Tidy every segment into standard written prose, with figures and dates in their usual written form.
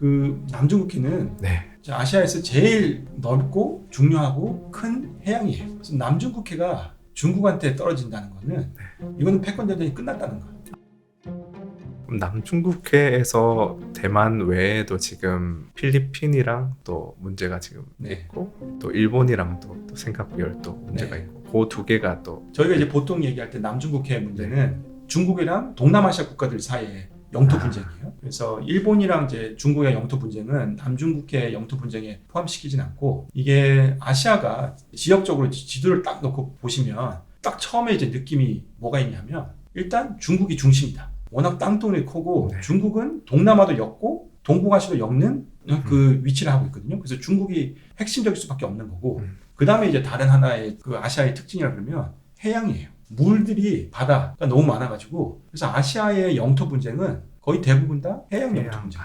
그 남중국해는 네. 아시아에서 제일 넓고 중요하고 큰 해양이에요. 그래서 남중국해가 중국한테 떨어진다는 거는 이거는 패권 전쟁이 끝났다는 거예요. 남중국해에서 대만 외에도 지금 필리핀이랑 또 문제가 지금 네. 있고 또 일본이랑도 또 생각별 또 문제가 네. 있고 그 두 개가 또 저희가 이제 보통 얘기할 때 남중국해 문제는 중국이랑 동남아시아 국가들 사이에 영토 분쟁이에요. 그래서 일본이랑 이제 중국의 영토 분쟁은 남중국해 영토 분쟁에 포함시키진 않고, 이게 아시아가 지역적으로 지도를 딱 놓고 보시면 딱 처음에 이제 느낌이 뭐가 있냐면, 일단 중국이 중심이다. 워낙 땅덩이 크고 네. 중국은 동남아도 엮고 동북아시아도 엮는 그 위치를 하고 있거든요. 그래서 중국이 핵심적일 수밖에 없는 거고, 그 다음에 이제 다른 하나의 그 아시아의 특징이라 그러면 해양이에요. 물들이 바다가 너무 많아가지고, 그래서 아시아의 영토 분쟁은 거의 대부분 다 해양 영토 분쟁.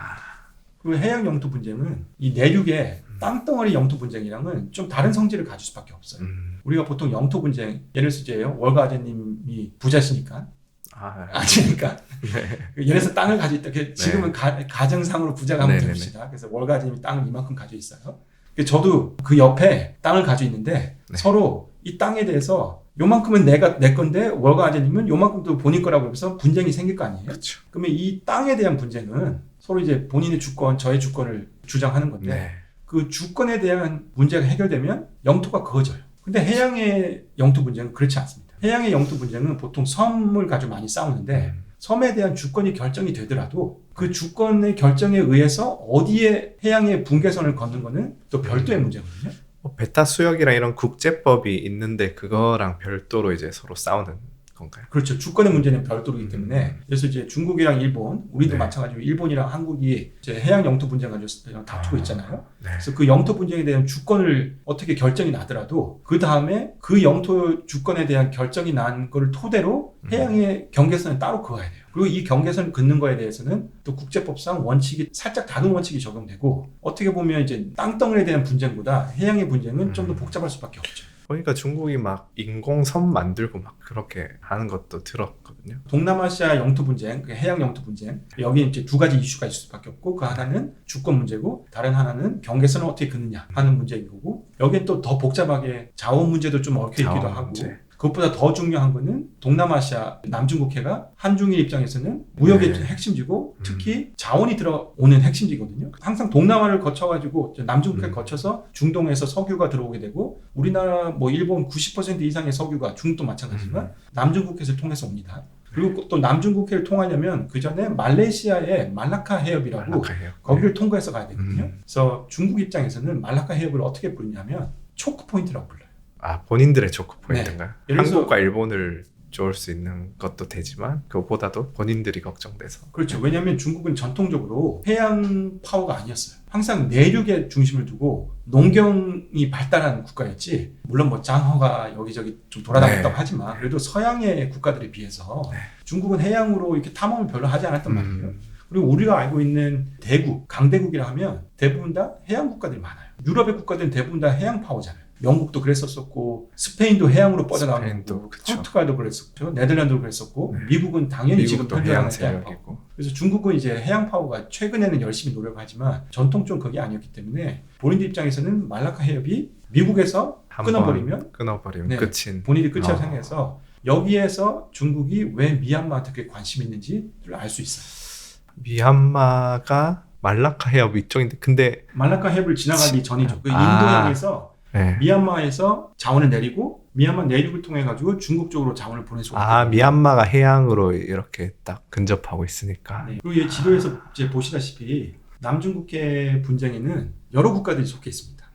그 해양 영토 분쟁은 이 내륙의 땅덩어리 영토 분쟁이랑은 좀 다른 성질을 가질 수밖에 없어요. 우리가 보통 영토 분쟁, 예를 들어서 이제 월가 아재님이 부자시니까 아니니까 네. 예를 들어서 땅을 가지고 있다. 지금은 네. 가정상으로 부자가 한번 네네네. 해봅시다. 그래서 월가 아재님이 땅을 이만큼 가지고 있어요. 저도 그 옆에 땅을 가지고 있는데 네. 서로 이 땅에 대해서 요만큼은 내 건데 월가 아재님은 요만큼도 본인 거라고 해서 분쟁이 생길 거 아니에요? 그렇죠. 그러면 이 땅에 대한 분쟁은 서로 이제 본인의 주권, 저의 주권을 주장하는 건데, 네. 그 주권에 대한 문제가 해결되면 영토가 그어져요. 근데 해양의 영토 분쟁은 그렇지 않습니다. 해양의 영토 분쟁은 보통 섬을 가지고 많이 싸우는데 섬에 대한 주권이 결정이 되더라도 그 주권의 결정에 의해서 어디에 해양의 분계선을 걷는 거는 또 별도의 문제거든요. 베타 수역이랑 이런 국제법이 있는데 그거랑 별도로 이제 서로 싸우는 건가요? 그렇죠. 주권의 문제는 별도로기 때문에. 그래서 이제 중국이랑 일본, 우리도 네. 마찬가지로 일본이랑 한국이 이제 해양 영토 분쟁 가지고 다투고 있잖아요. 네. 그래서 그 영토 분쟁에 대한 주권을 어떻게 결정이 나더라도 그 다음에 그 영토 주권에 대한 결정이 난 거를 토대로 해양의 경계선을 따로 그어야 돼요. 그리고 이 경계선을 긋는 거에 대해서는 또 국제법상 원칙이 살짝 다른 원칙이 적용되고, 어떻게 보면 이제 땅덩어리에 대한 분쟁보다 해양의 분쟁은 좀 더 복잡할 수밖에 없죠. 보니까 중국이 막 인공섬 만들고 막 그렇게 하는 것도 들었거든요. 동남아시아 영토 분쟁, 해양 영토 분쟁, 여기 이제 두 가지 이슈가 있을 수밖에 없고, 그 하나는 주권 문제고 다른 하나는 경계선을 어떻게 긋느냐 하는 문제인 거고, 여기에 또 더 복잡하게 자원 문제도 좀 얽혀 있기도 하고, 그것보다 더 중요한 거는 동남아시아 남중국해가 한중일 입장에서는 무역의 네. 핵심지고 특히 자원이 들어오는 핵심지거든요. 항상 동남아를 거쳐가지고 남중국해를 거쳐서 중동에서 석유가 들어오게 되고, 우리나라 뭐 일본 90% 이상의 석유가 중국도 마찬가지지만 남중국해를 통해서 옵니다. 그리고 또 남중국해를 통하려면 그 전에 말레이시아의 말라카 해협이라고 거기를 통과해서 가야 되거든요. 그래서 중국 입장에서는 말라카 해협을 어떻게 부르냐면 초크 포인트라고 불러요. 아, 본인들의 초크 포인트인가요? 네. 예를 들어서- 한국과 일본을 좋을 수 있는 것도 되지만 그것보다도 본인들이 걱정돼서. 그렇죠. 왜냐하면 중국은 전통적으로 해양 파워가 아니었어요. 항상 내륙에 중심을 두고 농경이 발달한 국가였지, 물론 뭐 장허가 여기저기 좀 돌아다녔다고 네. 하지만 그래도 서양의 국가들에 비해서 중국은 해양으로 이렇게 탐험을 별로 하지 않았단 말이에요. 그리고 우리가 알고 있는 대국, 강대국이라 하면 대부분 다 해양 국가들이 많아요. 유럽의 국가들은 대부분 다 해양 파워잖아요. 영국도 그랬었고, 스페인도 해양으로 뻗어나오는 스페인도, 거고, 그쵸. 포르투갈도 그랬었고, 네덜란드도 그랬었고, 네. 미국은 당연히 지금 미국도 편들어가는 해양 해양 파워. 세력이고. 그래서 중국은 이제 해양 파워가 최근에는 열심히 노력하지만 전통적으로 그게 아니었기 때문에 본인들 입장에서는 말라카 해협이 미국에서 끊어버리면 끊어버리면 네. 끝인. 본인이 끝이라고 생각해서, 여기에서 중국이 왜 미얀마한테 그렇게 관심이 있는지를 알 수 있어요. 미얀마가 말라카 해협 위쪽인데 근데 말라카 해협을 지나가기 전이죠. 그 아. 인도양에서 네. 미얀마에서 자원을 내리고 미얀마 내륙을 통해 가지고 중국 쪽으로 자원을 보내주고. 아, 미얀마가 해양으로 이렇게 딱 근접하고 있으니까. 네. 그리고 이 지도에서 이제 보시다시피 남중국해 분쟁에는 여러 국가들이 속해 있습니다.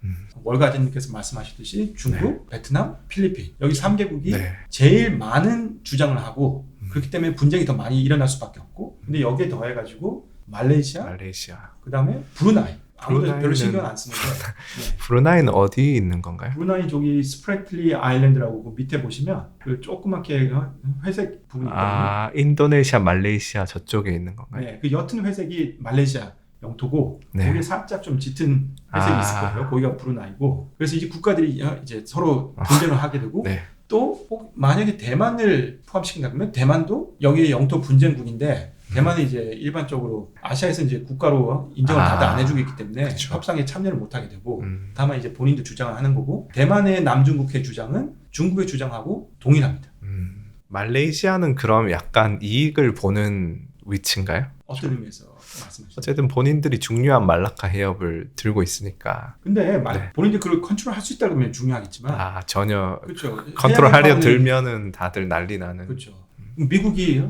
월가 아재님께서 말씀하셨듯이 중국, 베트남, 필리핀, 여기 3개국이 네. 제일 많은 주장을 하고, 그렇기 때문에 분쟁이 더 많이 일어날 수밖에 없고, 근데 여기에 더해가지고 말레이시아, 그 다음에 브루나이. 아무도 별로 신경 안 쓰는데 네. 브루나이는 어디 있는 건가요? 브루나이 저기 스프레틀리 아일랜드라고 그 밑에 보시면 그 조그맣게 회색 부분이 있거든요. 아, 인도네시아, 말레이시아 저쪽에 있는 건가요? 네, 그 옅은 회색이 말레이시아 영토고, 네. 거기에 살짝 좀 짙은 회색이 있을 거예요. 거기가 브루나이고, 그래서 이제 국가들이 이제 서로 분쟁을 하게 되고, 네. 또 만약에 대만을 포함시킨다 그러면 대만도 여기에 영토 분쟁국인데 대만은 이제 일반적으로 아시아에서 이제 국가로 인정을 다들 안 해주고 있기 때문에 그쵸. 협상에 참여를 못하게 되고 다만 이제 본인도 주장을 하는 거고 대만의 남중국해 주장은 중국의 주장하고 동일합니다. 말레이시아는 그럼 약간 이익을 보는 위치인가요? 어떤 의미에서 말씀하시죠? 어쨌든 본인들이 중요한 말라카 해협을 들고 있으니까 근데 네. 본인들이 그걸 컨트롤할 수 있다고 하면 중요하겠지만 전혀 그렇죠. 컨트롤하려 해양 파워는- 들면은 다들 난리 나는. 그렇죠. 미국이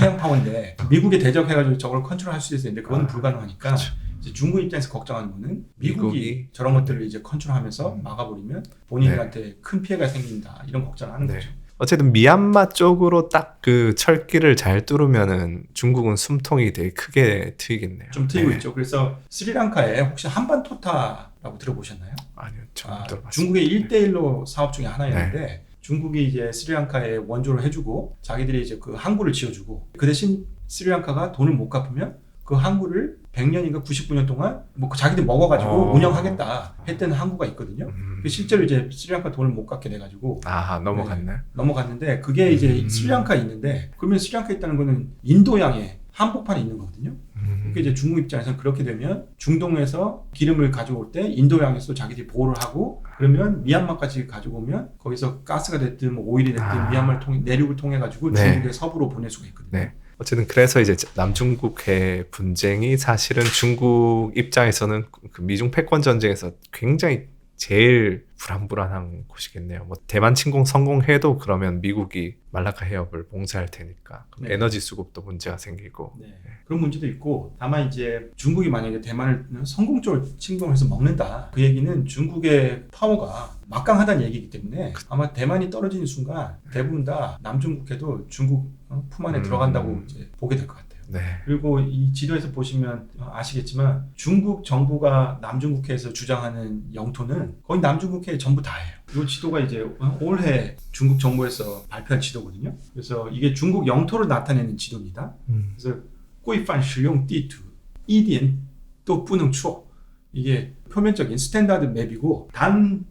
해양 파워인데 미국에 대적해가지고 저걸 컨트롤할 수 있는데 그건 불가능하니까 그렇죠. 이제 중국 입장에서 걱정하는 거는 미국이 미국이 저런 것들을 이제 컨트롤하면서 막아버리면 본인들한테 큰 피해가 생긴다 이런 걱정을 하는 네. 거죠. 어쨌든 미얀마 쪽으로 딱 그 철길을 잘 뚫으면은 중국은 숨통이 되게 크게 트이겠네요. 좀 트이고 네. 있죠. 그래서 스리랑카에 혹시 한반토타라고 들어보셨나요? 아니요, 처음 들어봤어요. 중국의 1대1로 사업 중에 하나였는데 중국이 이제 스리랑카에 원조를 해주고 자기들이 이제 그 항구를 지어주고 그 대신 스리랑카가 돈을 못 갚으면 그 항구를 100년인가 99년 동안 뭐 자기들 먹어가지고 운영하겠다 했던 항구가 있거든요. 실제로 이제 스리랑카 돈을 못 갚게 돼가지고 넘어갔네. 넘어갔는데 그게 이제 스리랑카에 있는데 그러면 스리랑카에 있다는 거는 인도양에 한복판에 있는 거거든요. 그러니까 이제 중국 입장에서는 그렇게 되면 중동에서 기름을 가져올 때 인도양에서 자기들이 보호를 하고 그러면 미얀마까지 가지고 오면 거기서 가스가 됐든 뭐 오일이 됐든 미얀마를 통해 내륙을 통해 가지고 네. 중국의 서부로 보낼 수가 있거든요. 네. 어쨌든 그래서 이제 남중국해 분쟁이 사실은 중국 입장에서는 그 미중 패권 전쟁에서 굉장히 제일 불안불안한 곳이겠네요. 뭐 대만 침공 성공해도 그러면 미국이 말라카 해협을 봉쇄할 테니까 그럼 네. 에너지 수급도 문제가 생기고. 네. 그런 문제도 있고 다만 이제 중국이 만약에 대만을 성공적으로 침공해서 먹는다 그 얘기는 중국의 파워가 막강하다는 얘기이기 때문에 아마 대만이 떨어지는 순간 대부분 다 남중국해도 중국 품 안에 들어간다고 이제 보게 될 것 같아요. 네. 그리고 이 지도에서 보시면 아시겠지만 중국 정부가 남중국해에서 주장하는 영토는 거의 남중국해 전부 다예요. 이 지도가 이제 올해 중국 정부에서 발표한 지도거든요. 그래서 이게 중국 영토를 나타내는 지도입니다. 그래서 规范使用地图一点都不能错 이게 표면적인 스탠다드 맵이고 단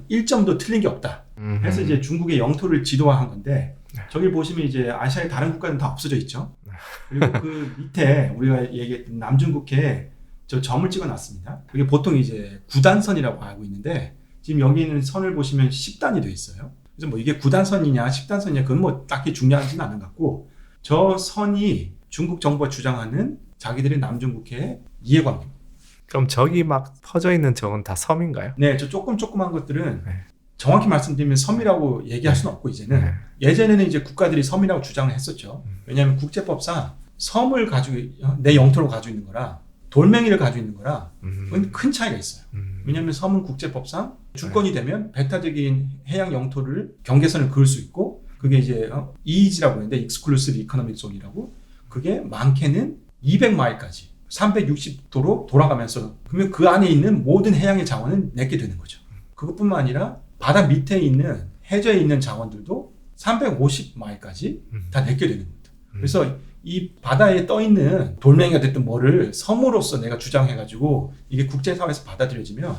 1점도 틀린 게 없다. 해서 이제 중국의 영토를 지도화한 건데 저기 보시면 이제 아시아의 다른 국가는 다 없어져 있죠. 그리고 그 밑에 우리가 얘기했던 남중국해에 저 점을 찍어놨습니다. 그게 보통 이제 9단선이라고 알고 있는데 지금 여기 있는 선을 보시면 10단이 되어 있어요. 그래서 뭐 이게 9단선이냐 10단선이냐 그건 뭐 딱히 중요하지는 않은 것 같고 저 선이 중국 정부가 주장하는 자기들의 남중국해의 이해관계입니다. 그럼 저기 막 퍼져 있는 저건 다 섬인가요? 네, 저 조그만 것들은 네. 정확히 말씀드리면 섬이라고 얘기할 수는 없고 이제는 네. 예전에는 이제 국가들이 섬이라고 주장을 했었죠. 왜냐하면 국제법상 섬을 가지고 내 영토로 가지고 있는 거랑 돌멩이를 가지고 있는 거랑 그건 큰 차이가 있어요. 왜냐하면 섬은 국제법상 주권이 되면 배타적인 해양 영토를 경계선을 그을 수 있고 그게 이제 EEZ라고 하는데 Exclusive Economic Zone이라고 그게 많게는 200마일까지 360도로 돌아가면서 그러면 그 안에 있는 모든 해양의 자원은 내게 되는 거죠. 그것뿐만 아니라 바다 밑에 있는 해저에 있는 자원들도 350마일까지 다 내게 되는 겁니다. 그래서 이 바다에 떠 있는 돌멩이가 됐든 뭐를 섬으로서 내가 주장해가지고 이게 국제사회에서 받아들여지면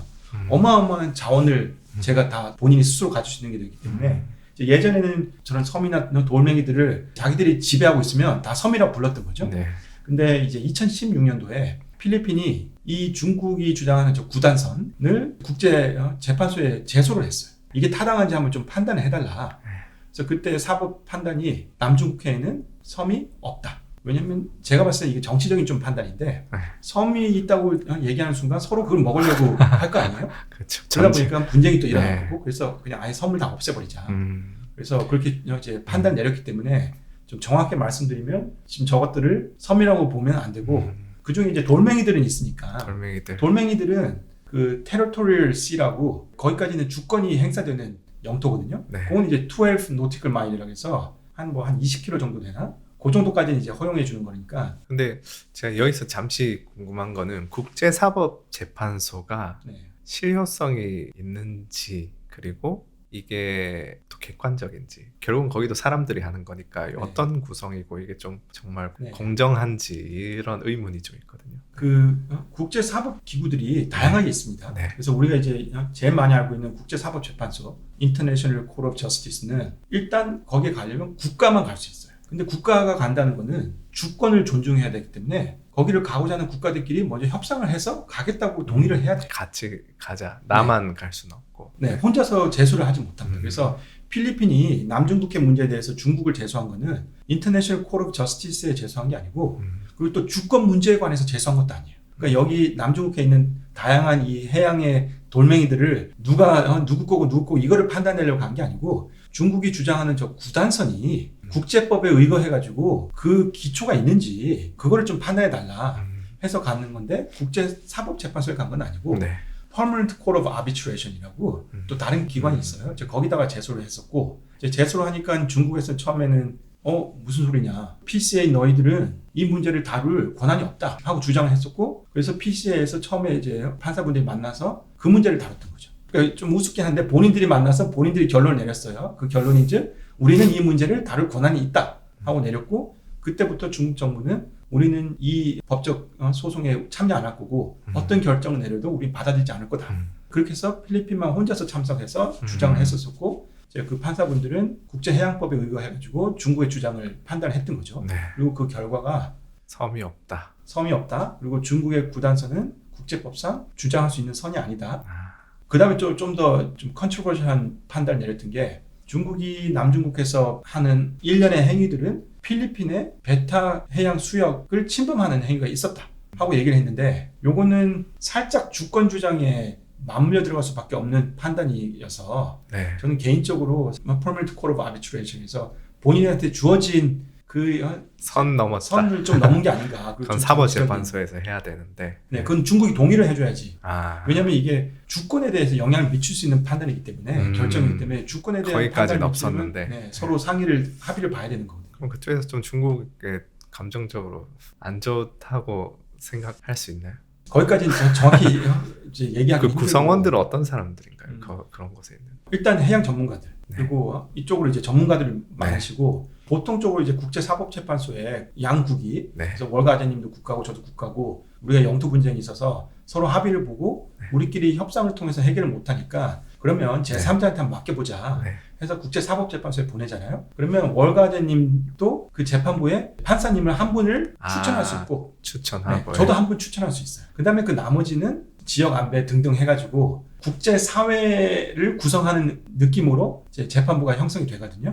어마어마한 자원을 제가 다 본인이 스스로 가질 수 있는 게 되기 때문에 예전에는 저런 섬이나 돌멩이들을 자기들이 지배하고 있으면 다 섬이라고 불렀던 거죠. 네. 근데 이제 2016년도에 필리핀이 이 중국이 주장하는 저 9단선을 국제 재판소에 제소를 했어요. 이게 타당한지 한번 좀 판단을 해달라. 그래서 그때 사법 판단이 남중국해에는 섬이 없다. 왜냐면 제가 봤을 때 이게 정치적인 좀 판단인데 섬이 있다고 얘기하는 순간 서로 그걸 먹으려고 할 거 아니에요? 그렇죠. 그러다 보니까 분쟁이 또 네. 일어나고 그래서 그냥 아예 섬을 다 없애버리자. 그래서 그렇게 이제 판단 내렸기 때문에 좀 정확히 말씀드리면 지금 저것들을 섬이라고 보면 안 되고 그중에 이제 돌멩이들은 있으니까 돌멩이들은 그 테리토리얼 C라고 거기까지는 주권이 행사되는 영토거든요. 네. 그건 이제 12 노티컬 마일이라고 해서 한 20km 정도 되나? 그 정도까지는 이제 허용해 주는 거니까. 근데 제가 여기서 잠시 궁금한 거는 국제사법재판소가 네. 실효성이 있는지 그리고 이게 또 객관적인지 결국은 거기도 사람들이 하는 거니까 어떤 구성이고 이게 좀 정말 공정한지 이런 의문이 좀 있거든요. 그 국제사법 기구들이 다양하게 있습니다. 네. 그래서 우리가 이제 제일 많이 알고 있는 국제사법재판소 International Court of Justice는 일단 거기에 가려면 국가만 갈 수 있어요. 근데 국가가 간다는 거는 주권을 존중해야 되기 때문에 거기를 가고자 하는 국가들끼리 먼저 협상을 해서 가겠다고 동의를 해야 돼요. 같이 가자. 나만 갈 수는 없고. 네, 혼자서 제소를 하지 못합니다. 그래서 필리핀이 남중국해 문제에 대해서 중국을 제소한 거는 인터내셔널 코드 오브 저스티스에 제소한 게 아니고 그리고 또 주권 문제에 관해서 제소한 것도 아니에요. 그러니까 여기 남중국해에 있는 다양한 이 해양의 돌멩이들을 누가 누구 거고 이거를 판단하려고 한 게 아니고 중국이 주장하는 저 구단선이 국제법에 의거해가지고 그 기초가 있는지 그거를 좀 판단해달라 해서 가는 건데 국제사법재판소에 간 건 아니고 네. Permanent Court of Arbitration이라고 또 다른 기관이 있어요. 이제 거기다가 제소를 했었고 이제 제소를 하니까 중국에서 처음에는 무슨 소리냐. PCA 너희들은 이 문제를 다룰 권한이 없다 하고 주장을 했었고 그래서 PCA에서 처음에 이제 판사분들이 만나서 그 문제를 다뤘던 거죠. 그러니까 좀 우습긴 한데 본인들이 만나서 본인들이 결론을 내렸어요. 그 결론이 이제 우리는 이 문제를 다룰 권한이 있다 하고 내렸고 그때부터 중국 정부는 우리는 이 법적 소송에 참여 안 할 거고 어떤 결정을 내려도 우리 받아들이지 않을 거다. 그렇게 해서 필리핀만 혼자서 참석해서 주장을 했었고 이제 그 판사분들은 국제해양법에 의거해가지고 중국의 주장을 판단했던 거죠. 네. 그리고 그 결과가 섬이 없다. 섬이 없다. 그리고 중국의 구단선은 국제법상 주장할 수 있는 선이 아니다. 그 다음에 좀 더 좀 컨트로버시한 판단을 내렸던 게 중국이 남중국해에서 하는 일련의 행위들은 필리핀의 베타 해양 수역을 침범하는 행위가 있었다 하고 얘기를 했는데 요거는 살짝 주권 주장에 맞물려 들어갈 수밖에 없는 판단이어서 네. 저는 개인적으로 Permanent Court of Arbitration에서 본인한테 주어진 그 선 넘었다. 선을 좀 넘은 게 아닌가. 그건 사법재판소에서 해야 되는데. 네, 그건 중국이 동의를 해줘야지. 아. 왜냐하면 이게 주권에 대해서 영향을 미칠 수 있는 판단이기 때문에 결정이기 때문에 주권에 대한 거기까지는 판단을 없었는데. 네, 서로 합의를 봐야 되는 거거든요. 그럼 그쪽에서 좀 중국에 감정적으로 안 좋다고 생각할 수 있나요? 거기까지는 정확히 이제 얘기하기 그 구성원들은 어떤 사람들인가요? 그런 곳에 있는. 일단 해양 전문가들 네. 그리고 이쪽으로 이제 전문가들을 많으시고 네. 보통적으로 이제 국제사법재판소에 양국이 네. 그래서 월가제님도 국가고 저도 국가고 우리가 영토 분쟁이 있어서 서로 합의를 보고 네. 우리끼리 협상을 통해서 해결을 못하니까 그러면 제3자한테 한번 맡겨보자 네. 해서 국제사법재판소에 보내잖아요. 그러면 월가제님도 그 재판부에 판사님을 한 분을 추천할 수 있고 추천하고. 네, 저도 한 분 추천할 수 있어요. 그 다음에 그 나머지는 지역 안배 등등 해가지고 국제사회를 구성하는 느낌으로 이제 재판부가 형성이 되거든요.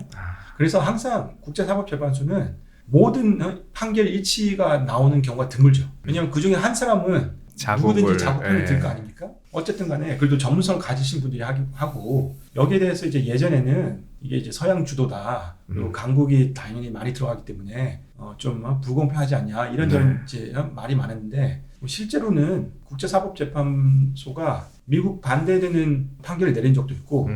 그래서 항상 국제사법재판소는 모든 판결 일치가 나오는 경우가 드물죠. 왜냐하면 그 중에 한 사람은 누구든지 자국편을 들 거 아닙니까? 어쨌든 간에 그래도 전문성을 가지신 분들이 하고 여기에 대해서 이제 예전에는 이게 이제 서양 주도다 그리고 강국이 당연히 많이 들어가기 때문에 좀 불공평하지 않냐 이런저런 이제 말이 많았는데 실제로는 국제사법재판소가 미국 반대되는 판결을 내린 적도 있고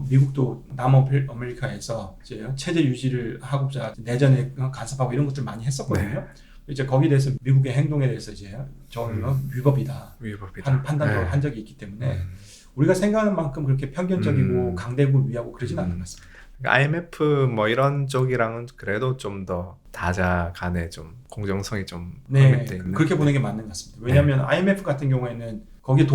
미국도 남아메리카에서 이제 체제 유지를 하고자 내전에 간섭하고 이런 것들 많이 했었거든요. 네. 이제 거기에 대해서 미국의 행동에 대해서 이제 저는 위법이다 하는 판단도 네. 한 적이 있기 때문에 우리가 생각하는 만큼 그렇게 편견적이고 강대국을 위하고 그러진 않는 것 같습니다. IMF 뭐 이런 쪽이랑은 그래도 좀 더 다자 간에 좀 공정성이 좀 확립돼 있는. 그렇게 보는 게 맞는 것 같습니다. 왜냐하면 IMF 같은 경우에는 거기에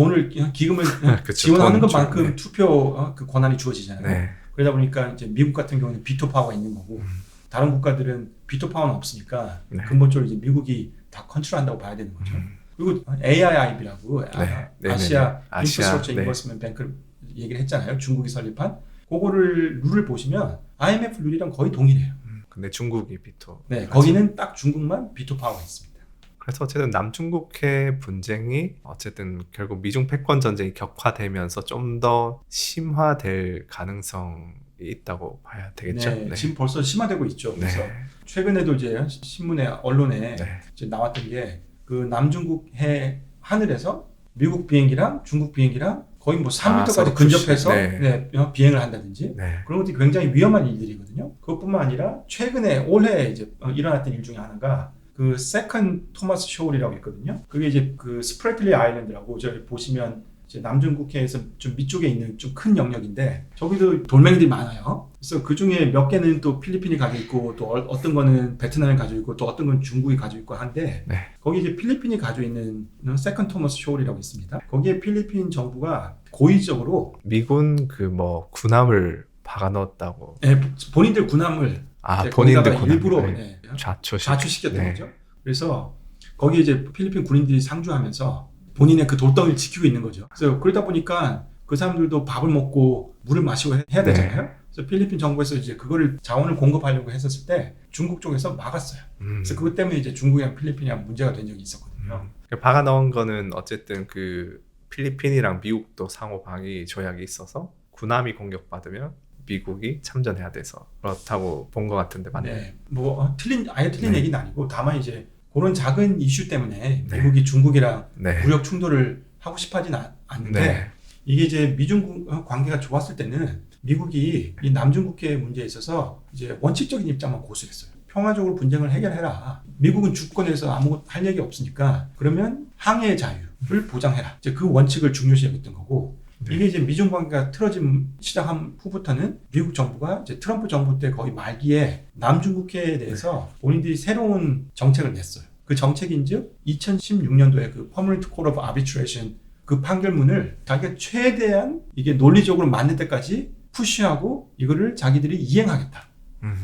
기금을 그쵸, 지원하는 돈 것만큼 네. 투표 그 권한이 주어지잖아요. 네. 그러다 보니까 이제 미국 같은 경우는 비토 파워가 있는 거고 다른 국가들은 비토 파워는 없으니까 네. 근본적으로 이제 미국이 다 컨트롤한다고 봐야 되는 거죠. 그리고 AIIB라고 네. 아시아 아시아, 인프라스트럭처 네. 인버스먼트 뱅크를 얘기를 했잖아요. 중국이 설립한 그거를 룰을 보시면 IMF 룰이랑 거의 동일해요. 근데 중국이 비토. 네, 거기는 딱 중국만 비토 파워가 있습니다. 그래서 어쨌든 남중국해 분쟁이 어쨌든 결국 미중 패권 전쟁이 격화되면서 좀 더 심화될 가능성이 있다고 봐야 되겠죠. 네, 지금 벌써 심화되고 있죠. 그래서 네. 최근에도 이제 신문에 언론에 네. 이제 나왔던 게 그 남중국해 하늘에서 미국 비행기랑 중국 비행기랑 거의 뭐 3m까지 서로 근접해서 네. 비행을 한다든지 네. 그런 것들이 굉장히 위험한 일들이거든요. 그것뿐만 아니라 최근에 올해 이제 일어났던 일 중에 하나가 그 세컨 토마스 쇼울이라고 있거든요. 그게 이제 그 스프래틀리 아일랜드라고 저기 보시면 이제 남중국해에서 좀 밑쪽에 있는 좀 큰 영역인데 저기도 돌멩이들이 많아요. 그래서 그 중에 몇 개는 또 필리핀이 가지고 있고 또 어떤 거는 베트남이 가지고 있고 또 어떤 건 중국이 가지고 있고 한데 네. 거기 이제 필리핀이 가지고 있는 세컨 토마스 쇼울이라고 있습니다. 거기에 필리핀 정부가 고의적으로 미군 그 뭐 군함을 박아 넣었다고. 예, 본인들 군함을 이제 본인들 거기다가 일부러 군함을 자초시켰던 네. 거죠. 그래서 거기 이제 필리핀 군인들이 상주하면서 본인의 그 돌덩이를 지키고 있는 거죠. 그래서 그러다 보니까 그 사람들도 밥을 먹고 물을 마시고 해야 되잖아요. 그래서 필리핀 정부에서 이제 그거를 자원을 공급하려고 했었을 때 중국 쪽에서 막았어요. 그래서 그것 때문에 이제 중국이랑 필리핀이랑 문제가 된 적이 있었거든요. 박아 넣은 거는 어쨌든 그 필리핀이랑 미국도 상호 방위 조약이 있어서 군함이 공격받으면 미국이 참전해야 돼서 그렇다고 본 것 같은데 맞나요? 네, 뭐 아예 틀린 네. 얘기는 아니고 다만 이제 그런 작은 이슈 때문에 네. 미국이 중국이랑 네. 무력 충돌을 하고 싶어하진 않는데 네. 이게 이제 미중 관계가 좋았을 때는 미국이 이 남중국해 문제에 있어서 이제 원칙적인 입장만 고수했어요. 평화적으로 분쟁을 해결해라. 미국은 주권에서 아무것도 할 얘기 없으니까 그러면 항해의 자유를 보장해라. 이제 그 원칙을 중요시 여겼던 거고 네. 이게 이제 미중 관계가 틀어짐 시작한 후부터는 미국 정부가 이제 트럼프 정부 때 거의 말기에 남중국해에 대해서 본인들이 새로운 정책을 냈어요. 그 정책인즉 2016년도에 그 Permanent Court of Arbitration 그 판결문을 자기가 최대한 이게 논리적으로 맞는 때까지 푸시하고 이거를 자기들이 이행하겠다.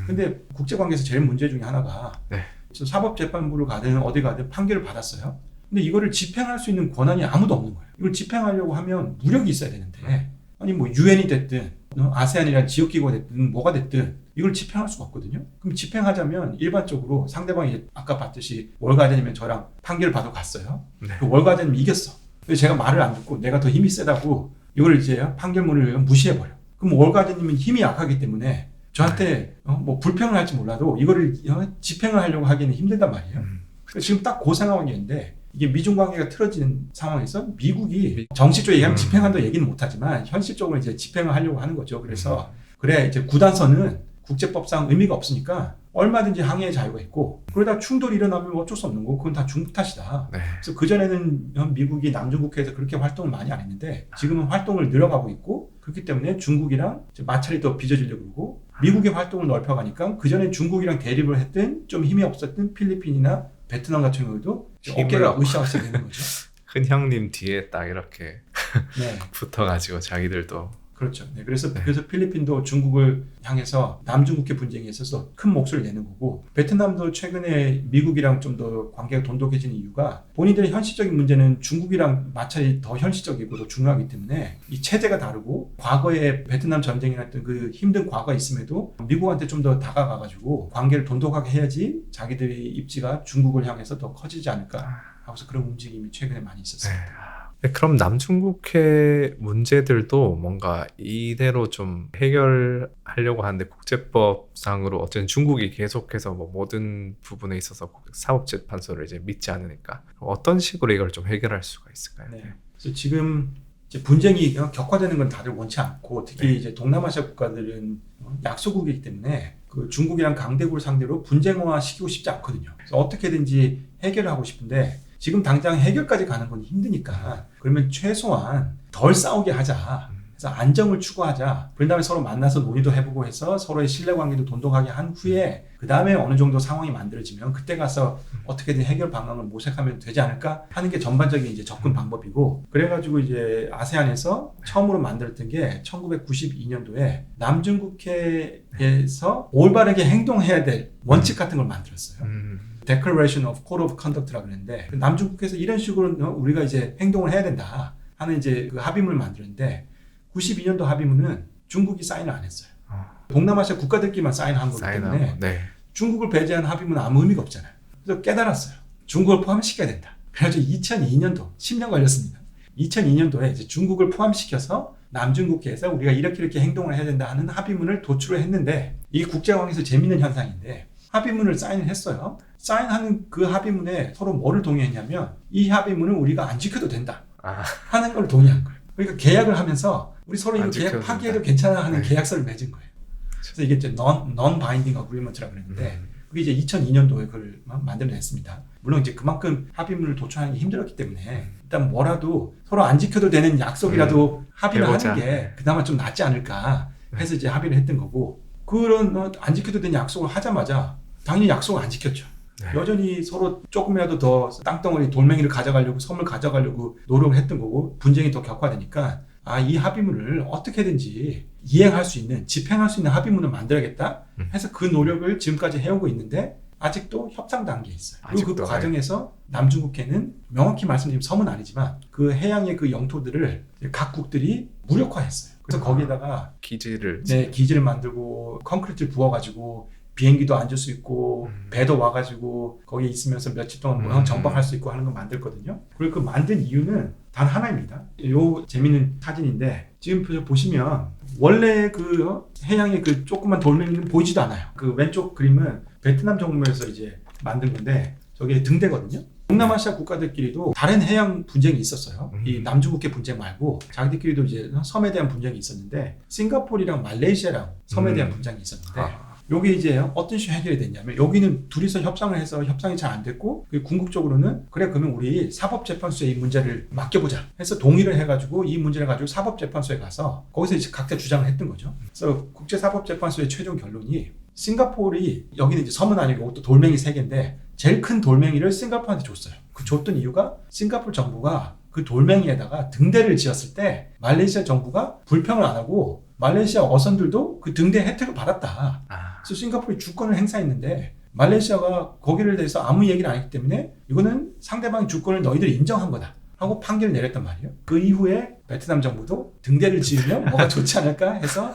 근데 국제관계에서 제일 문제 중에 하나가 네. 사법재판부를 가든 어디 가든 판결을 받았어요. 근데 이거를 집행할 수 있는 권한이 아무도 없는 거예요. 이걸 집행하려고 하면 무력이 있어야 되는데 아니 뭐 유엔이 됐든 아세안이라는 지역기구가 됐든 뭐가 됐든 이걸 집행할 수가 없거든요. 그럼 집행하자면 일반적으로 상대방이 아까 봤듯이 월가제님은 저랑 판결을 받아 갔어요. 네. 그 월가제님이 이겼어. 근데 제가 말을 안 듣고 내가 더 힘이 세다고 이걸 이제 판결문을 무시해버려. 그럼 월가제님은 힘이 약하기 때문에 저한테 뭐 불평을 할지 몰라도 이거를 집행을 하려고 하기는 힘들단 말이에요. 그래서 지금 딱 그 상황인데 이게 미중 관계가 틀어지는 상황에서 미국이 정식적으로 얘기하면 집행한다고 얘기는 못하지만 현실적으로 이제 집행을 하려고 하는 거죠. 그래서 그래 이제 구단선은 국제법상 의미가 없으니까 얼마든지 항해의 자유가 있고 그러다 충돌이 일어나면 어쩔 수 없는 거고 그건 다 중국 탓이다. 네. 그래서 그전에는 미국이 남중국해에서 그렇게 활동을 많이 안 했는데 지금은 활동을 늘어가고 있고 그렇기 때문에 중국이랑 마찰이 더 빚어지려고 그러고 미국의 활동을 넓혀가니까 그전에 중국이랑 대립을 했던 좀 힘이 없었던 필리핀이나 베트남 같은 경우도 어깨가 으쌰으쌰 되는 거죠. 큰 형님 뒤에 딱 이렇게 네, 붙어가지고 자기들도 그렇죠. 네, 그래서 필리핀도 중국을 향해서 남중국해 분쟁에 있어서 큰 목소리를 내는 거고 베트남도 최근에 미국이랑 좀 더 관계가 돈독해지는 이유가 본인들의 현실적인 문제는 중국이랑 마찰이 더 현실적이고 더 중요하기 때문에 이 체제가 다르고 과거에 베트남 전쟁이나 어떤 그 힘든 과거가 있음에도 미국한테 좀 더 다가가가지고 관계를 돈독하게 해야지 자기들의 입지가 중국을 향해서 더 커지지 않을까 하고서 그런 움직임이 최근에 많이 있었어요. 네, 그럼 남중국해 문제들도 뭔가 이대로 좀 해결하려고 하는데 국제법상으로 어쨌든 중국이 계속해서 뭐 모든 부분에 있어서 사법재판소를 이제 믿지 않으니까 어떤 식으로 이걸 좀 해결할 수가 있을까요? 네. 그래서 지금 이제 분쟁이 격화되는 건 다들 원치 않고 특히 이제 동남아시아 국가들은 약소국이기 때문에 그 중국이랑 강대국을 상대로 분쟁화 시키고 싶지 않거든요. 그래서 어떻게든지 해결을 하고 싶은데 지금 당장 해결까지 가는 건 힘드니까 그러면 최소한 덜 싸우게 하자. 그래서 안정을 추구하자. 그런 다음에 서로 만나서 논의도 해보고 해서 서로의 신뢰관계도 돈독하게 한 후에 그 다음에 어느 정도 상황이 만들어지면 그때 가서 어떻게든 해결 방안을 모색하면 되지 않을까 하는 게 전반적인 이제 접근 방법이고 그래가지고 이제 아세안에서 처음으로 만들었던 게 1992년도에 남중국해에서 올바르게 행동해야 될 원칙 같은 걸 만들었어요. Declaration of Code of Conduct라고 그랬는데 남중국해에서 이런 식으로 우리가 이제 행동을 해야 된다 하는 이제 그 합의문을 만들었는데 92년도 합의문은 중국이 사인을 안 했어요. 동남아시아 국가들끼리만 사인한 거기 때문에 네. 중국을 배제한 합의문은 아무 의미가 없잖아요. 그래서 깨달았어요. 중국을 포함시켜야 된다. 그래가지고 2002년도 10년 걸렸습니다. 2002년도에 이제 중국을 포함시켜서 남중국해에서 우리가 이렇게 행동을 해야 된다 하는 합의문을 도출을 했는데 이게 국제관계에서 재밌는 현상인데 합의문을 사인을 했어요. 사인하는 그 합의문에 서로 뭐를 동의했냐면 이 합의문을 우리가 안 지켜도 된다 하는 걸 동의한 거예요. 그러니까 계약을 하면서 우리 서로 이거 계약 파기해도 괜찮아 하는 계약서를 맺은 거예요. 그래서 이게 이제 non-binding agreement라고 그랬는데 그게 이제 2002년도에 그걸 만들어냈습니다. 물론 이제 그만큼 합의문을 도출하는 게 힘들었기 때문에 일단 뭐라도 서로 안 지켜도 되는 약속이라도 합의를 해보자. 하는 게 그나마 좀 낫지 않을까 해서 이제 합의를 했던 거고 그런 안 지켜도 되는 약속을 하자마자 당연히 약속을 안 지켰죠. 여전히 서로 조금이라도 더 땅덩어리 돌멩이를 가져가려고 섬을 가져가려고 노력을 했던 거고 분쟁이 더 격화되니까 이 합의문을 어떻게든지 이행할 수 있는, 집행할 수 있는 합의문을 만들어야겠다 해서 그 노력을 지금까지 해오고 있는데 아직도 협상 단계에 있어요. 그리고 그 과정에서 남중국해는 명확히 말씀드리면 섬은 아니지만 그 해양의 그 영토들을 각 국들이 무력화했어요. 그래서 거기에다가 기지를 기지를 만들고 콘크리트를 부어가지고 비행기도 앉을 수 있고 배도 와가지고 거기 있으면서 며칠 동안 정박할 수 있고 하는 거 만들거든요. 그리고 그 만든 이유는 단 하나입니다. 요 재밌는 사진인데 지금 보시면 원래 그 해양의 그 조그만 돌멩이는 보이지도 않아요. 그 왼쪽 그림은 베트남 정부에서 이제 만든 건데 저게 등대거든요. 동남아시아 국가들끼리도 다른 해양 분쟁이 있었어요. 이 남중국해 분쟁 말고 자기들끼리도 이제 섬에 대한 분쟁이 있었는데 싱가포르랑 말레이시아랑 섬에 대한 분쟁이 있었는데 요게 이제 어떤 식으로 해결이 됐냐면 여기는 둘이서 협상을 해서 협상이 잘 안 됐고 궁극적으로는 그래 그러면 우리 사법재판소에 이 문제를 맡겨보자 해서 동의를 해가지고 이 문제를 가지고 사법재판소에 가서 거기서 이제 각자 주장을 했던 거죠. 그래서 국제사법재판소의 최종 결론이 싱가포르이 여기는 이제 섬은 아니고 또 돌멩이 3개인데 제일 큰 돌멩이를 싱가포르한테 줬어요. 그 줬던 이유가 싱가포르 정부가 그 돌멩이에다가 등대를 지었을 때 말레이시아 정부가 불평을 안 하고 말레이시아 어선들도 그 등대 혜택을 받았다. 그래서 싱가포르이 주권을 행사했는데 말레이시아가 거기를 대해서 아무 얘기를 안 했기 때문에 이거는 상대방의 주권을 너희들이 인정한 거다 하고 판결을 내렸단 말이에요. 그 이후에 베트남 정부도 등대를 지으면 뭐가 좋지 않을까 해서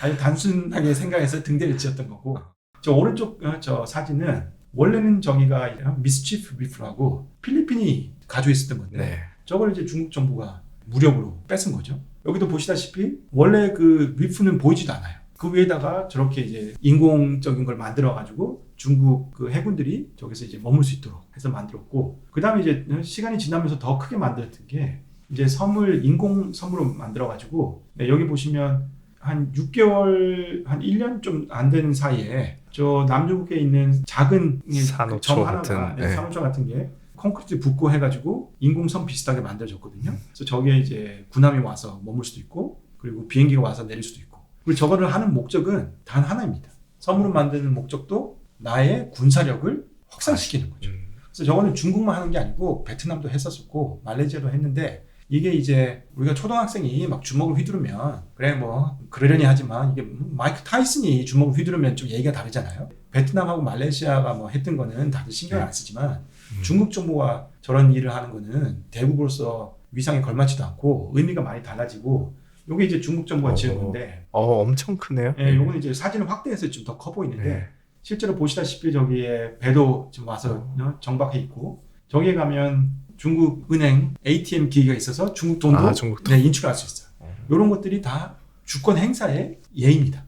아주 단순하게 생각해서 등대를 지었던 거고 저 오른쪽 저 사진은 원래는 저기가 미스치프 리프라고 필리핀이 가지고 있었던 건데 저걸 이제 중국 정부가 무력으로 뺏은 거죠. 여기도 보시다시피 원래 그 리프는 보이지도 않아요. 그 위에다가 저렇게 이제 인공적인 걸 만들어 가지고 중국 그 해군들이 저기서 이제 머물 수 있도록 해서 만들었고 그 다음에 이제 시간이 지나면서 더 크게 만들었던 게 이제 섬을 인공 섬으로 만들어 가지고 여기 보시면 한 6개월 한 1년 좀 안 되는 사이에 저 남중국해에 있는 작은 산호초 같은 산호초 같은 게 콘크리트 붓고 해가지고 인공섬 비슷하게 만들어졌거든요. 그래서 저기에 이제 군함이 와서 머물 수도 있고 그리고 비행기가 와서 내릴 수도 있고 그리고 저거를 하는 목적은 단 하나입니다. 섬으로 만드는 목적도 나의 군사력을 확산시키는 거죠. 그래서 저거는 중국만 하는 게 아니고 베트남도 했었고 말레이시아도 했는데 이게 이제 우리가 초등학생이 막 주먹을 휘두르면 그래 뭐 그러려니 하지만 이게 마이크 타이슨이 주먹을 휘두르면 좀 얘기가 다르잖아요. 베트남하고 말레이시아가 뭐 했던 거는 다들 신경을 안 쓰지만 중국 정부가 저런 일을 하는 거는 대국으로서 위상에 걸맞지도 않고 의미가 많이 달라지고 요게 이제 중국 정부가 지은 건데 엄청 크네요. 예, 요거는 이제 사진을 확대해서 좀 더 커 보이는데 실제로 보시다시피 저기에 배도 지금 와서 정박해 있고 저기에 가면 중국 은행 ATM 기기가 있어서 중국 돈도 인출할 수 있어요. 이런 것들이 다 주권 행사의 예입니다.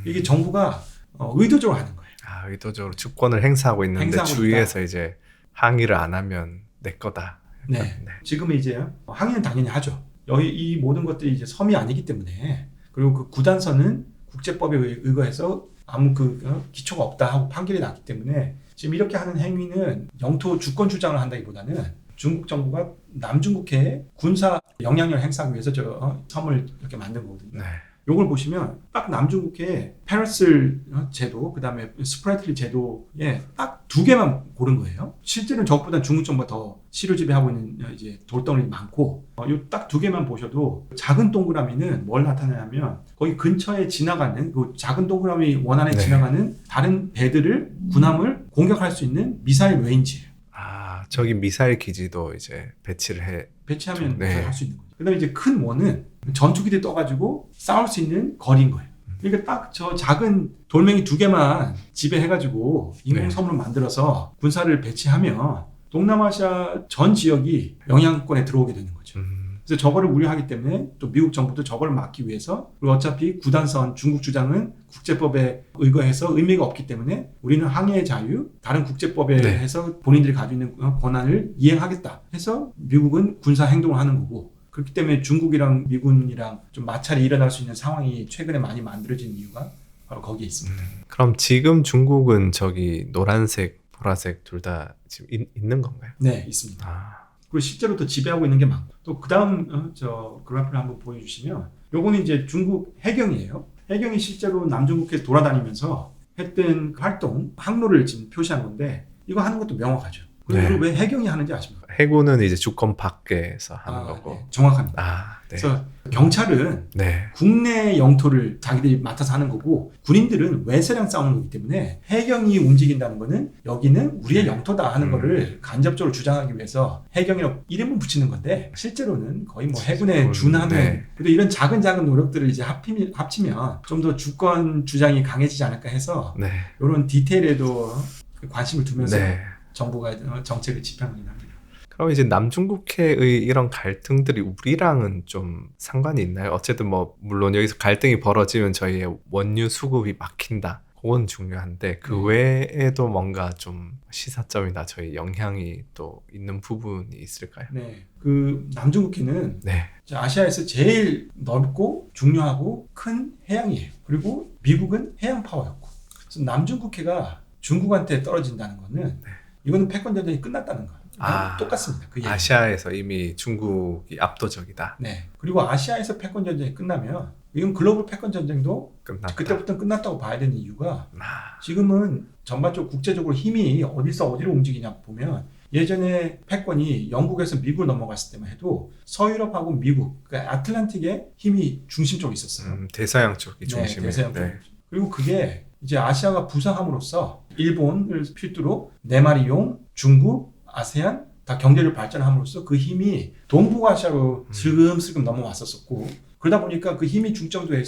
이게 정부가 의도적으로 하는 거예요. 의도적으로 주권을 행사하고 있는데 주위에서 이제 항의를 안 하면 내 거다. 네. 지금은 이제 항의는 당연히 하죠. 여기 이 모든 것들이 이제 섬이 아니기 때문에 그리고 그 구단선은 국제법에 의거해서 아무 기초가 없다 하고 판결이 났기 때문에 지금 이렇게 하는 행위는 영토 주권 주장을 한다기보다는 중국 정부가 남중국해에 군사 영향력을 행사하기 위해서 저 섬을 이렇게 만든 거거든요. 요걸 보시면 딱 남중국해에 페러슬 제도, 그 다음에 스프라이틀리 제도에 딱 2개만 고른 거예요. 실제로는 저것보다 중국 정부가 더 시료 지배하고 있는 이제 돌덩어리 많고, 요 딱 2개만 보셔도 작은 동그라미는 뭘 나타내냐면 거기 근처에 지나가는 그 작은 동그라미 원안에 지나가는 다른 배들을 군함을 공격할 수 있는 미사일 레인지예요. 저기 미사일 기지도 이제 배치하면 할 수 있는 거죠. 그다음에 이제 큰 원은 전투기들이 떠가지고 싸울 수 있는 거리인 거예요. 그러니까 딱 저 작은 돌멩이 2개만 지배해가지고 인공섬으로 만들어서 군사를 배치하면 동남아시아 전 지역이 영향권에 들어오게 되는 거죠. 그래서 저거를 우려하기 때문에 또 미국 정부도 저걸 막기 위해서 그리고 어차피 구단선 중국 주장은 국제법에 의거해서 의미가 없기 때문에 우리는 항해의 자유, 다른 국제법에 해서 본인들이 가지고 있는 권한을 이행하겠다 해서 미국은 군사 행동을 하는 거고 그렇기 때문에 중국이랑 미군이랑 좀 마찰이 일어날 수 있는 상황이 최근에 많이 만들어진 이유가 바로 거기에 있습니다. 그럼 지금 중국은 저기 노란색, 보라색 둘 다 지금 있는 건가요? 네, 있습니다. 그리고 실제로 또 지배하고 있는 게 많고 또 그 다음 저 그래프를 한번 보여주시면 요거는 이제 중국 해경이에요. 해경이 실제로 남중국해 돌아다니면서 했던 활동 항로를 지금 표시한 건데 이거 하는 것도 명확하죠. 네. 그리고 왜 해경이 하는지 아십니까? 해군은 이제 주권 밖에서 하는 거고. 네, 정확합니다. 아, 네. 그래서 경찰은 네. 국내 영토를 자기들이 맡아서 하는 거고 군인들은 외세랑 싸우는 거기 때문에 해경이 움직인다는 거는 여기는 우리의 영토다 하는 거를 간접적으로 주장하기 위해서 해경이라고 이름은 붙이는 건데 실제로는 거의 뭐 해군에 준하는 네. 그래도 이런 작은 노력들을 이제 합치면 좀 더 주권 주장이 강해지지 않을까 해서 네. 이런 디테일에도 관심을 두면서 네. 정부가 정책을 집행하긴 합니다. 그럼 이제 남중국해의 이런 갈등들이 우리랑은 좀 상관이 있나요? 어쨌든 뭐 물론 여기서 갈등이 벌어지면 저희의 원유 수급이 막힌다. 그건 중요한데 그 외에도 뭔가 좀 시사점이나 저희 영향이 또 있는 부분이 있을까요? 네, 그 남중국해는 네. 아시아에서 제일 넓고 중요하고 큰 해양이에요. 그리고 미국은 해양 파워였고, 그래서 남중국해가 중국한테 떨어진다는 거는 이거는 패권 전쟁이 끝났다는 거예요. 똑같습니다. 그 얘기. 아시아에서 이미 중국이 압도적이다. 네. 그리고 아시아에서 패권 전쟁이 끝나면 이건 글로벌 패권 전쟁도 끝났다. 그때부터는 끝났다고 봐야 되는 이유가 지금은 전반적으로 국제적으로 힘이 어디서 어디로 움직이냐 보면 예전에 패권이 영국에서 미국을 넘어갔을 때만 해도 서유럽하고 미국, 그러니까 아틀란틱에 힘이 중심적으로 있었어요. 대서양 쪽이 중심에. 네, 대서양 쪽. 그리고 그게 이제 아시아가 부상함으로써 일본을 필두로 네마리용, 중국, 아세안 다 경제를 발전함으로써 그 힘이 동북아시아로 슬금슬금 넘어왔었고 그러다 보니까 그 힘이 중점도에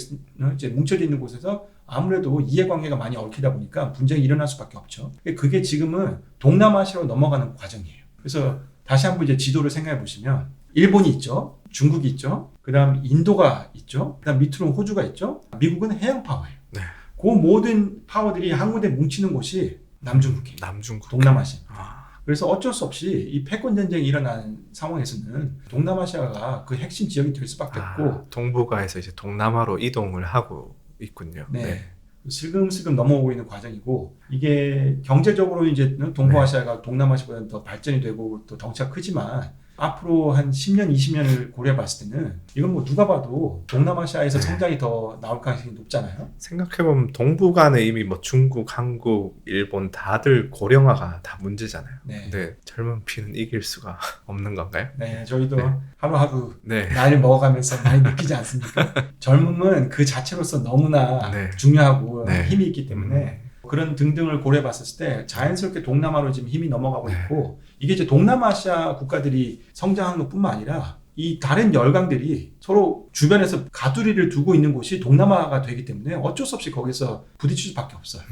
이제 뭉쳐져 있는 곳에서 아무래도 이해관계가 많이 얽히다 보니까 분쟁이 일어날 수밖에 없죠. 그게 지금은 동남아시아로 넘어가는 과정이에요. 그래서 다시 한번 이제 지도를 생각해 보시면 일본이 있죠, 중국이 있죠, 그다음 인도가 있죠, 그다음 밑으로 호주가 있죠, 미국은 해양 파워예요. 네. 그 모든 파워들이 한 군데 뭉치는 곳이 남중국해, 남중국해. 동남아시아. 그래서 어쩔 수 없이 이 패권 전쟁이 일어난 상황에서는 동남아시아가 그 핵심 지역이 될 수밖에 없고 동북아에서 이제 동남아로 이동을 하고 있군요. 네. 슬금슬금 넘어오고 있는 과정이고 이게 경제적으로 이제 동북아시아가 동남아시아보다 더 발전이 되고 또 덩치가 크지만 앞으로 한 10년, 20년을 고려해 봤을 때는 이건 뭐 누가 봐도 동남아시아에서 성장이 더 나올 가능성이 높잖아요. 생각해보면 동북아는 이미 뭐 중국, 한국, 일본 다들 고령화가 다 문제잖아요. 네. 근데 젊은 피는 이길 수가 없는 건가요? 네, 저희도 하루하루 네. 나이를 먹어가면서 많이 느끼지 않습니까? 젊음은 그 자체로서 너무나 네. 중요하고 네. 힘이 있기 때문에 그런 등등을 고려해 봤을 때 자연스럽게 동남아로 지금 힘이 넘어가고 있고 이게 이제 동남아시아 국가들이 성장하는 것뿐만 아니라 이 다른 열강들이 서로 주변에서 가두리를 두고 있는 곳이 동남아가 되기 때문에 어쩔 수 없이 거기서 부딪힐 수밖에 없어요.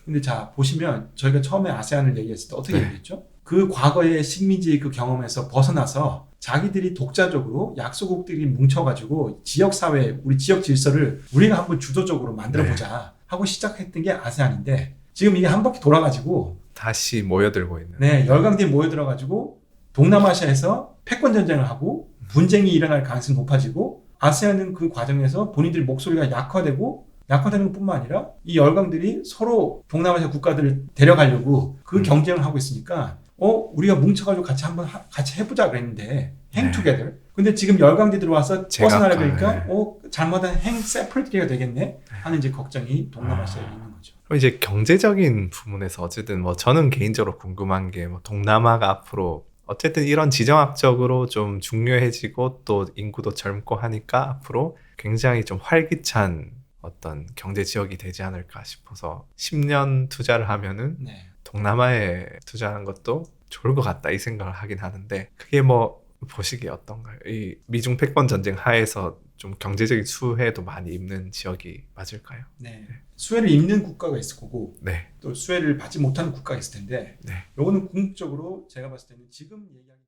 근데 자 보시면 저희가 처음에 아세안을 얘기했을 때 어떻게 얘기했죠? 그 과거의 식민지 그 경험에서 벗어나서 자기들이 독자적으로 약소국들이 뭉쳐가지고 지역사회, 우리 지역 질서를 우리가 한번 주도적으로 만들어보자 하고 시작했던 게 아세안인데 지금 이게 한 바퀴 돌아가지고 다시 모여들고 있는. 네, 열강들이 모여들어가지고 동남아시아에서 패권 전쟁을 하고 분쟁이 일어날 가능성이 높아지고 아세안은 그 과정에서 본인들 목소리가 약화되는 것뿐만 아니라 이 열강들이 서로 동남아시아 국가들을 데려가려고 그 경쟁을 하고 있으니까 우리가 뭉쳐가지고 같이 해보자 그랬는데 행투게더. 근데 지금 열강들이 들어와서 벗어나려고 하니까 잘못한 세퍼레이트가 되겠네 하는 이제 걱정이 동남아시아에 있는 거죠. 그럼 이제 경제적인 부분에서 어쨌든 뭐 저는 개인적으로 궁금한 게 뭐 동남아가 앞으로 어쨌든 이런 지정학적으로 좀 중요해지고 또 인구도 젊고 하니까 앞으로 굉장히 좀 활기찬 어떤 경제 지역이 되지 않을까 싶어서 10년 투자를 하면은 동남아에 투자하는 것도 좋을 것 같다 이 생각을 하긴 하는데 그게 뭐 보시기에 어떤가요? 이 미중 패권 전쟁 하에서 좀 경제적인 수혜도 많이 입는 지역이 맞을까요? 네. 수혜를 입는 국가가 있을 거고 네. 또 수혜를 받지 못하는 국가가 있을 텐데 네. 요거는 궁극적으로 제가 봤을 때는 지금 얘기하는